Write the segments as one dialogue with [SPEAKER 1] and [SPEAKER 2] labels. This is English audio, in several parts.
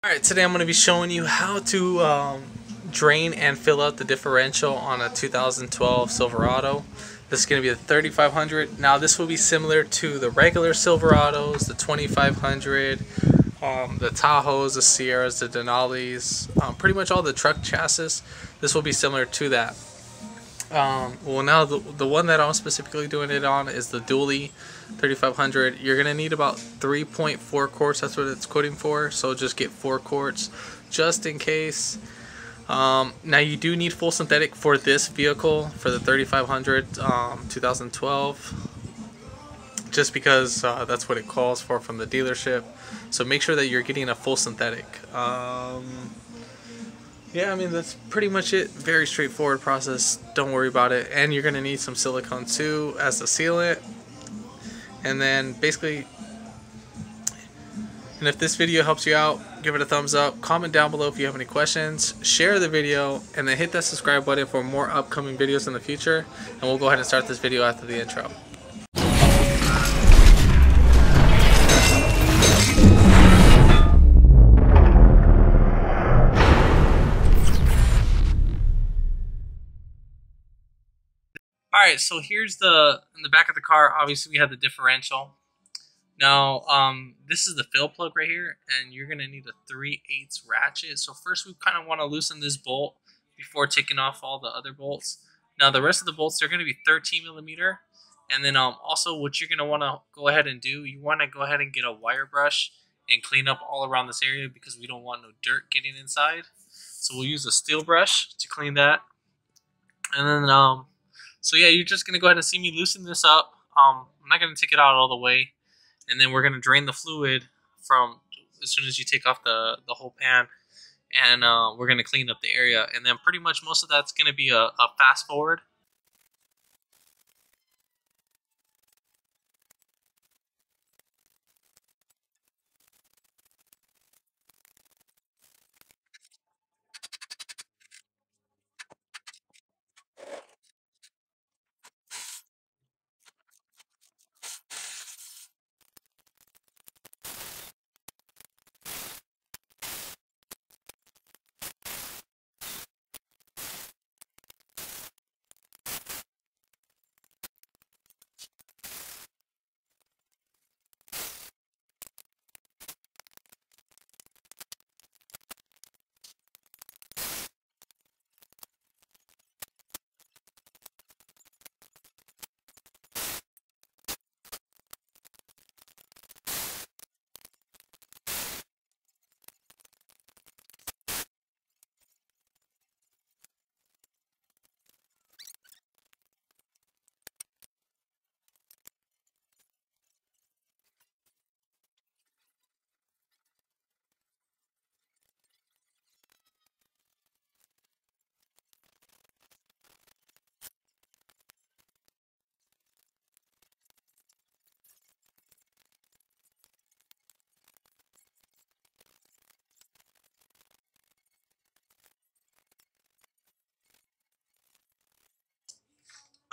[SPEAKER 1] Alright, today I'm going to be showing you how to drain and fill out the differential on a 2012 Silverado. This is going to be the 3500. Now this will be similar to the regular Silverados, the 2500, the Tahoes, the Sierras, the Denalis, pretty much all the truck chassis. This will be similar to that. Well, now the one that I'm specifically doing it on is the dually 3500. You're gonna need about 3.4 quarts. That's what it's quoting for. So just get 4 quarts just in case. Now you do need full synthetic for this vehicle, for the 3500 2012, just because that's what it calls for from the dealership. So make sure that you're getting a full synthetic. Yeah, I mean, that's pretty much it. Very straightforward process. Don't worry about it. And you're going to need some silicone too as the sealant. And then basically, and if this video helps you out, give it a thumbs up. Comment down below if you have any questions. Share the video. And then hit that subscribe button for more upcoming videos in the future. And we'll go ahead and start this video after the intro. Alright, so here's in the back of the car, obviously we have the differential. Now, this is the fill plug right here, and you're going to need a 3/8 ratchet. So first we kind of want to loosen this bolt before taking off all the other bolts. Now the rest of the bolts, they're going to be 13mm. And then also what you're going to want to go ahead and do, you want to go ahead and get a wire brush and clean up all around this area because we don't want no dirt getting inside. So we'll use a steel brush to clean that. And then, so yeah, you're just going to go ahead and see me loosen this up. I'm not going to take it out all the way. And then we're going to drain the fluid from as soon as you take off the whole pan. And we're going to clean up the area. And then pretty much most of that's going to be a fast forward.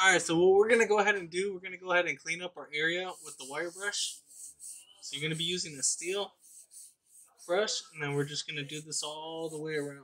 [SPEAKER 1] Alright, so what we're going to go ahead and do, we're going to go ahead and clean up our area with the wire brush. So you're going to be using a steel brush, and then we're just going to do this all the way around.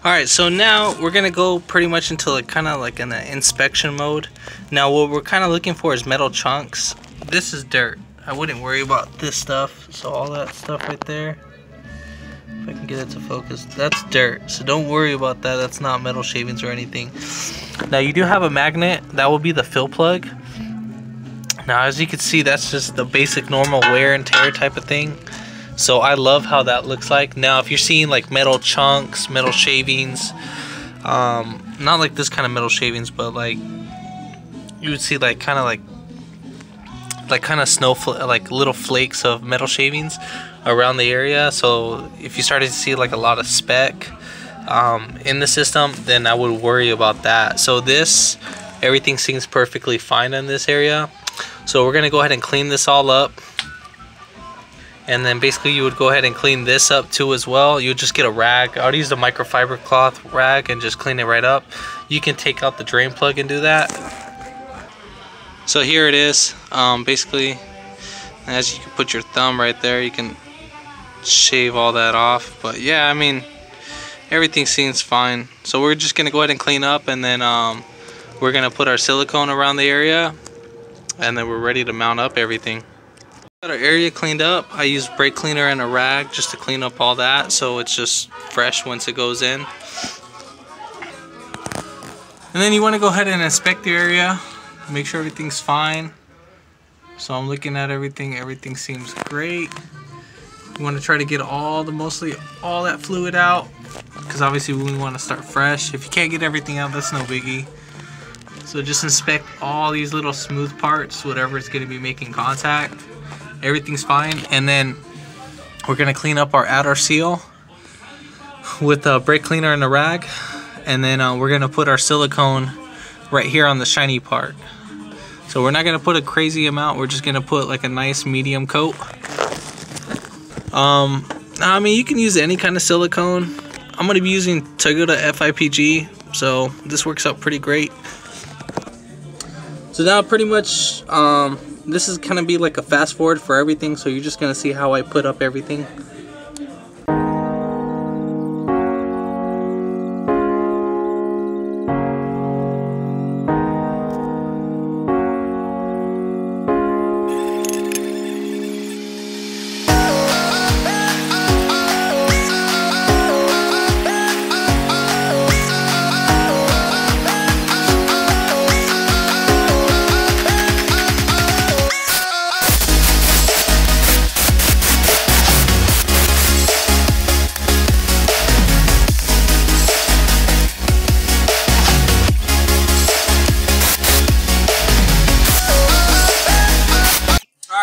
[SPEAKER 1] Alright, so now we're gonna go pretty much into like kind of like an inspection mode. Now what we're kind of looking for is metal chunks. This is dirt. I wouldn't worry about this stuff. So all that stuff right there, if I can get it to focus, that's dirt. So don't worry about that. That's not metal shavings or anything. Now you do have a magnet. That will be the fill plug. Now as you can see, that's just the basic normal wear and tear type of thing. So I love how that looks like. Now if you're seeing like metal chunks, metal shavings, not like this kind of metal shavings, but like you would see like kind of snowflake, like little flakes of metal shavings around the area. So if you started to see like a lot of speck in the system, then I would worry about that. So everything seems perfectly fine in this area. So we're gonna go ahead and clean this all up. And then basically you would go ahead and clean this up too as well. You would just get a rag. I would use the microfiber cloth rag and just clean it right up. You can take out the drain plug and do that. So here it is. Basically, as you can put your thumb right there, you can shave all that off. But yeah, I mean, everything seems fine. So we're just gonna go ahead and clean up, and then we're gonna put our silicone around the area, and then we're ready to mount up everything. Got our area cleaned up. I use brake cleaner and a rag just to clean up all that, so it's just fresh once it goes in. And then you want to go ahead and inspect the area, make sure everything's fine. So I'm looking at everything. Everything seems great. You want to try to get mostly all that fluid out, because obviously we want to start fresh. If you can't get everything out, that's no biggie. So just inspect all these little smooth parts, whatever is going to be making contact. Everything's fine. And then we're going to clean up our outer seal with a brake cleaner and a rag. And then we're going to put our silicone right here on the shiny part. So we're not going to put a crazy amount. We're just going to put like a nice medium coat. I mean, you can use any kind of silicone. I'm going to be using Toyota FIPG, so this works out pretty great. So now pretty much this is going to be like a fast forward for everything, so you're just going to see how I put up everything.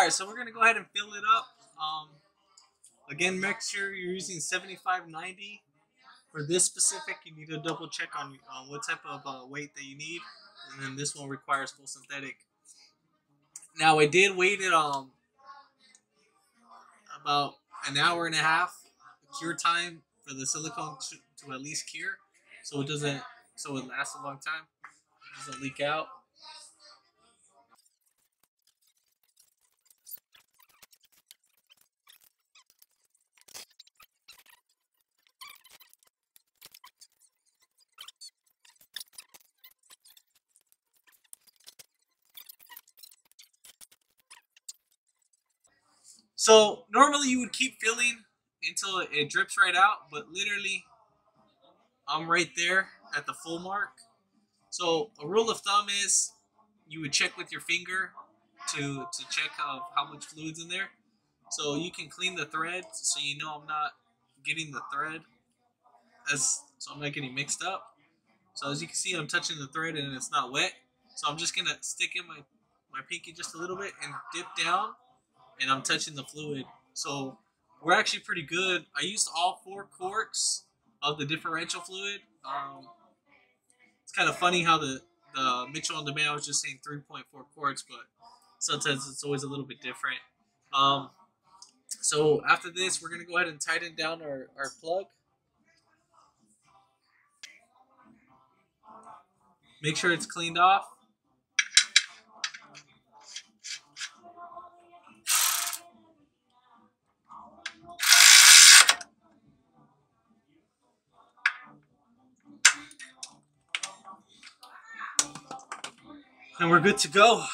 [SPEAKER 1] Alright, so we're going to go ahead and fill it up. Again, make sure you're using 75/90. For this specific, you need to double check on what type of weight that you need. And then this one requires full synthetic. Now, I did wait it about an hour and a half cure time for the silicone to at least cure, so it lasts a long time. It doesn't leak out. So normally you would keep filling until it drips right out, but literally I'm right there at the full mark. So a rule of thumb is you would check with your finger to check how much fluid's in there. So you can clean the thread so you know I'm not getting the thread so I'm not getting mixed up. So as you can see, I'm touching the thread and it's not wet. So I'm just gonna stick in my pinky just a little bit and dip down, and I'm touching the fluid. So we're actually pretty good. I used all 4 quarts of the differential fluid. It's kind of funny how the Mitchell on Demand was just saying 3.4 quarts, but sometimes it's always a little bit different. So after this, we're gonna go ahead and tighten down our plug. Make sure it's cleaned off. And we're good to go.